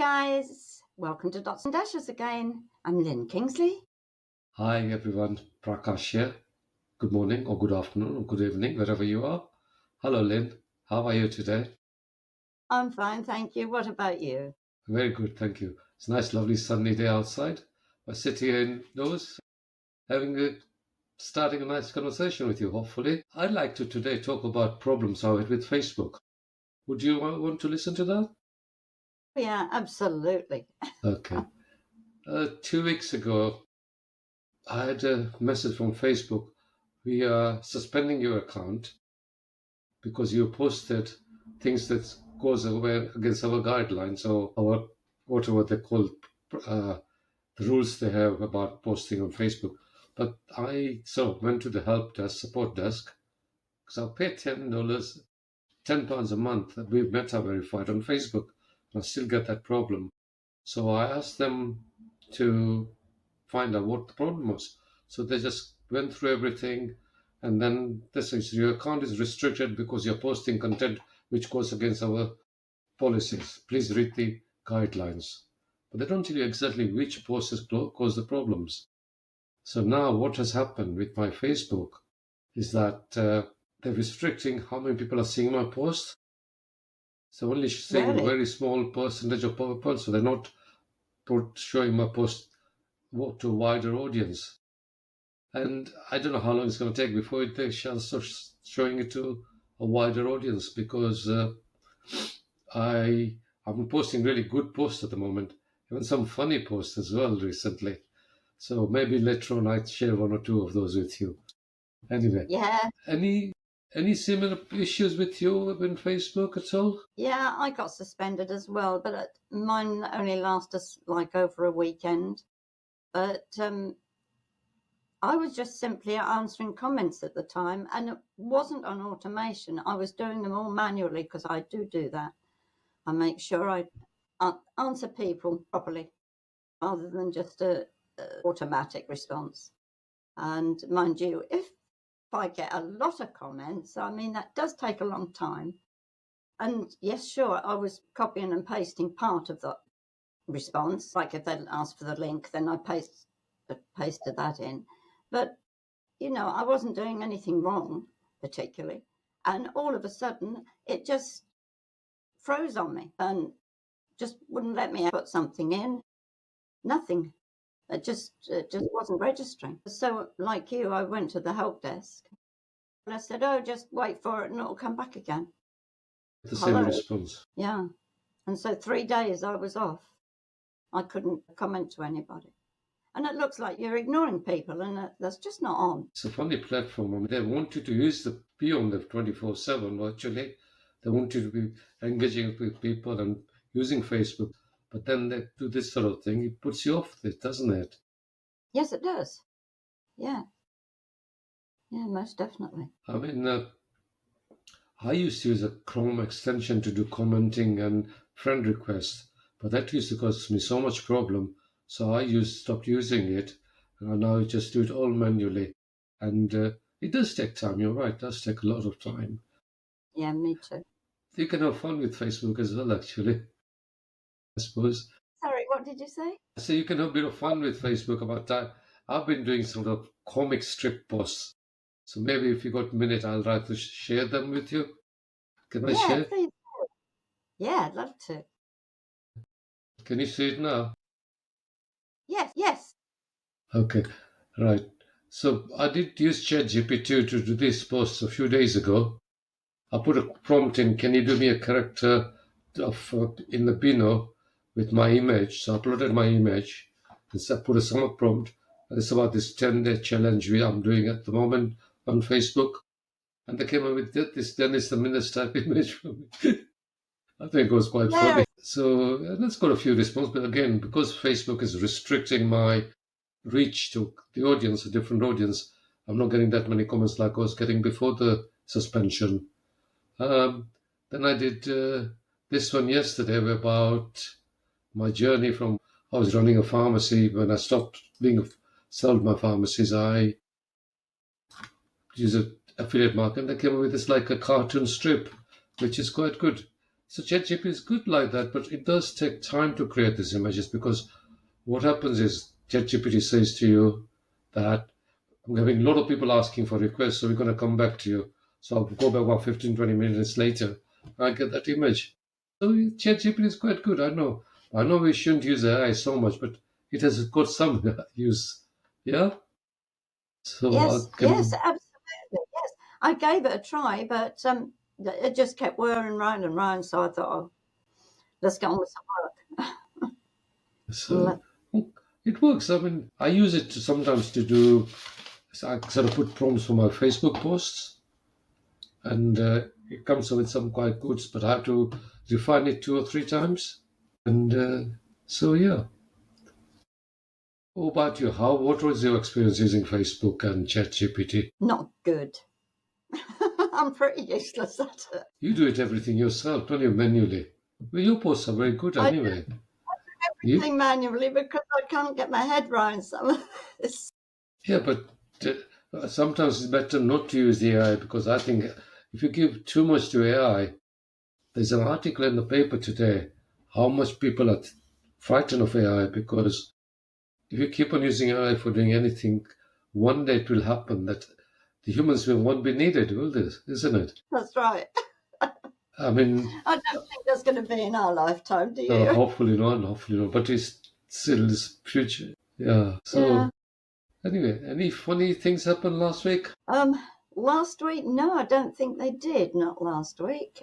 guys, welcome to Dots and Dashes again. I'm Lynn Kingsley. Hi everyone, Prakash here. Good morning or good afternoon or good evening, wherever you are. Hello Lynn, how are you today? I'm fine, thank you. What about you? Very good, thank you. It's a nice, lovely sunny day outside. I sit here indoors starting a nice conversation with you, hopefully. I'd like to today talk about problems I had with Facebook. Would you want to listen to that? Yeah, absolutely. Okay. 2 weeks ago, I had a message from Facebook. We are suspending your account because you posted things that goes away against our guidelines or our whatever they call uh, the rules they have about posting on Facebook. But I sort of went to the help desk, support desk, because I pay £10 a month. We've Meta verified on Facebook, and I still get that problem. So I asked them to find out what the problem was. So they just went through everything, and then they said your account is restricted because you're posting content which goes against our policies. Please read the guidelines. But they don't tell you exactly which posts cause the problems. So now what has happened with my Facebook is that they're restricting how many people are seeing my posts. So only seeing a Really? very small percentage of people. So they're not showing my post to a wider audience. And I don't know how long it's going to take before they shall start showing it to a wider audience because I'm posting really good posts at the moment, even some funny posts as well recently. So maybe later on I'd share one or two of those with you. Anyway, Yeah, any similar issues with you in Facebook at all? yeah, I got suspended as well, but mine only lasted like over a weekend. But I was just simply answering comments at the time, and it wasn't on automation. I was doing them all manually because I do that. I make sure I answer people properly rather than just a automatic response. And mind you, if I get a lot of comments, I mean, that does take a long time. And yes, sure, I was copying and pasting part of the response. Like if they'd asked for the link, then I pasted that in. But, I wasn't doing anything wrong, particularly. And all of a sudden, it just froze on me and just wouldn't let me put something in. Nothing. It just wasn't registering. So, like you, I went to the help desk and I said, "Oh, just wait for it and it'll come back again." The same Hello. response. Yeah. And so 3 days I was off. I couldn't comment to anybody. And it looks like you're ignoring people, and that's just not on. It's a funny platform. I mean, they want you to be on the 24/7 virtually. They want you to be engaging with people and using Facebook. But then they do this sort of thing. It puts you off it, doesn't it? Yes, it does. Yeah. Yeah, most definitely. I mean, I used to use a Chrome extension to do commenting and friend requests, but that used to cause me so much problem. So stopped using it, and now I just do it all manually. And it does take time. You're right. It does take a lot of time. Yeah, me too. You can have fun with Facebook as well, actually, I suppose. Sorry, what did you say? So you can have a bit of fun with Facebook about that. I've been doing sort of comic strip posts. So maybe if you got a minute, I'll try to share them with you. Can I Yeah, share? please. Yeah, I'd love to. Can you see it now? Yes, yes. Okay, right. So I did use ChatGPT to do this post a few days ago. I put a prompt in, can you do me a character in the Bino with my image? So I uploaded my image and so I put a summer prompt. And it's about this 10-day challenge I'm doing at the moment on Facebook. And they came up with this Dennis the Menace type image for me. I think it was quite Very. funny. So that's got a few responses. But again, because Facebook is restricting my reach to the audience, a different audience, I'm not getting that many comments like I was getting before the suspension. Then I did this one yesterday about my journey from I was running a pharmacy. When I stopped sold my pharmacies, I used an affiliate market and they came up with this like a cartoon strip, which is quite good. So ChatGPT is good like that, but it does take time to create these images because what happens is ChatGPT says to you that I'm having a lot of people asking for requests, so we're going to come back to you. So I'll go back about 15, 20 minutes later. I get that image. So ChatGPT is quite good. I know. I know we shouldn't use AI so much, but it has got some use. Yeah. So I Yes, yes, can. absolutely. Yes, I gave it a try, but it just kept whirring round and round. So I thought, oh, let's get on with some So work. it works. I mean, I use it to sometimes to do. So I sort of put prompts for my Facebook posts, and it comes up with some quite goods, but I have to refine it 2 or 3 times. And so yeah. What about you? What was your experience using Facebook and ChatGPT? Not good. I'm pretty useless at it. You do it everything yourself, don't you, manually? Well, your posts are very good I do anyway. You, everything manually because I can't get my head around some of this. yeah, but sometimes it's better not to use the AI because I think if you give too much to AI, there's an article in the paper today how much people are frightened of AI because if you keep on using AI for doing anything, one day it will happen that the humans will won't be needed, will this, isn't it? That's right. I mean, I don't think that's going to be in our lifetime, do no, you? hopefully not, hopefully not, but it's still this future. Yeah. Yeah. So anyway, any funny things happened last week? Um, Last week, no, I don't think they did. Not last week.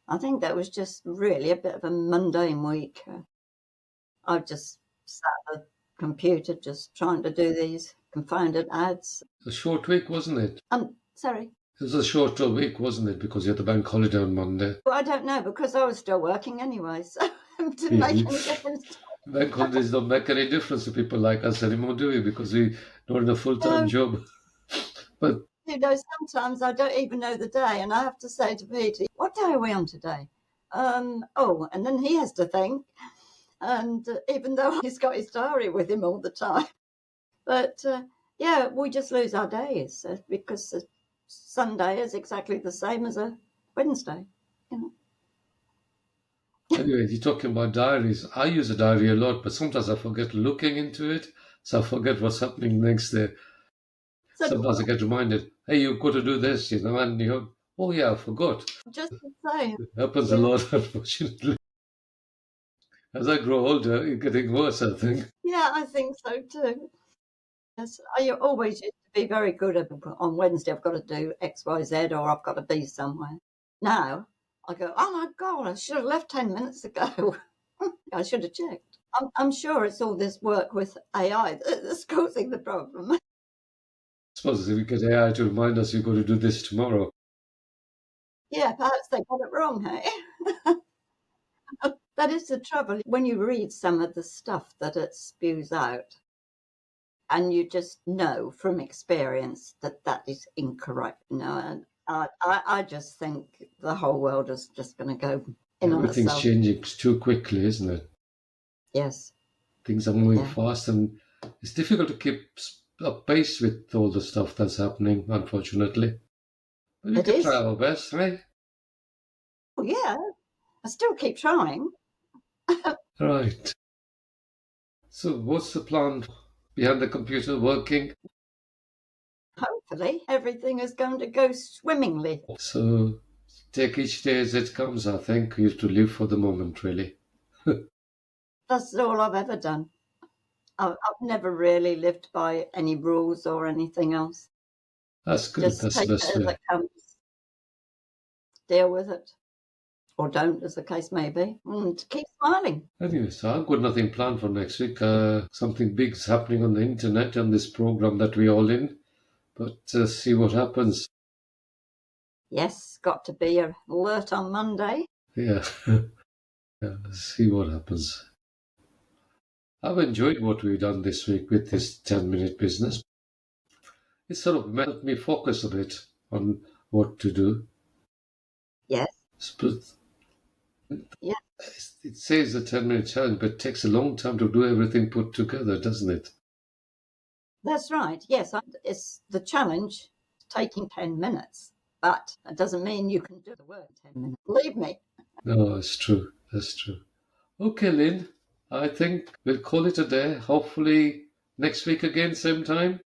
I think that was just really a bit of a mundane week. I just sat at the computer just trying to do these confounded ads. A short week, wasn't it? Sorry. It was a shorter week, wasn't it? Because you had the bank holiday on Monday. Well, I don't know because I was still working anyway, so it didn't make Yeah, any difference. bank holidays don't make any difference to people like us anymore, do we? Because we not in a full-time No, job. But sometimes I don't even know the day, and I have to say to Peter, "What day are we on today?" Oh, and then he has to think, and even though he's got his diary with him all the time, but yeah, we just lose our days because Sunday is exactly the same as a Wednesday. You know. anyway, you're talking about diaries. I use a diary a lot, but sometimes I forget looking into it, so I forget what's happening next day. So Sometimes I get reminded, hey, you've got to do this, and you go, oh yeah, I forgot. just the same. It happens a Yeah, lot, unfortunately. As I grow older, it's getting worse, I think. yeah, I think so too. Yes, I always used to be very good at on Wednesday. I've got to do X, Y, Z, or I've got to be somewhere. Now I go, oh my God, I should have left 10 minutes ago. I should have checked. I'm sure it's all this work with AI that's causing the problem. I suppose if we get AI to remind us you've got to do this tomorrow. Yeah, perhaps they got it wrong, hey? That is the trouble. When you read some of the stuff that it spews out, and you just know from experience that that is incorrect, and I just think the whole world is just going to go in on Everything's itself. changing too quickly, isn't it? Yes, Things are moving yeah, fast, and it's difficult to keep up pace with all the stuff that's happening, unfortunately. But we it can try is. our best, right? Oh, yeah, I still keep trying. Right. So, what's the plan behind the computer working? Hopefully, everything is going to go swimmingly. So, take each day as it comes, I think. You have to live for the moment, really. That's all I've ever done. I've never really lived by any rules or anything else. That's good. Just That's the take best it as way. it comes, deal with it, or don't, as the case may be, and keep smiling. Anyway, so I've got nothing planned for next week. Something big's happening on the internet on this program that we're all in, but see what happens. Yes, got to be alert on Monday. Yeah, yeah, see what happens. I've enjoyed what we've done this week with this 10-minute business. It sort of helped me focus a bit on what to do. Yes, But yes, it says a 10-minute challenge, but it takes a long time to do everything put together, doesn't it? that's right. Yes, it's the challenge taking 10 minutes, but that doesn't mean you can do the work in 10 minutes. Believe me. No, it's true. That's true. Okay, Lynn, I think we'll call it a day. Hopefully next week again, same time.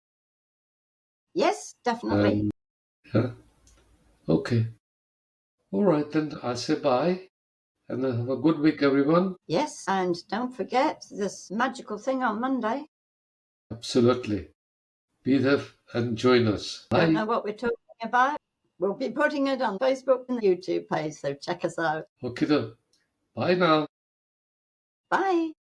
Yes, definitely. Yeah. Okay. All right, then I'll say bye and have a good week, everyone. Yes, and don't forget this magical thing on Monday. Absolutely. Be there and join us. Don't Bye. know what we're talking about? We'll be putting it on Facebook and the YouTube page, so check us out. Okay, then. Bye now. Bye.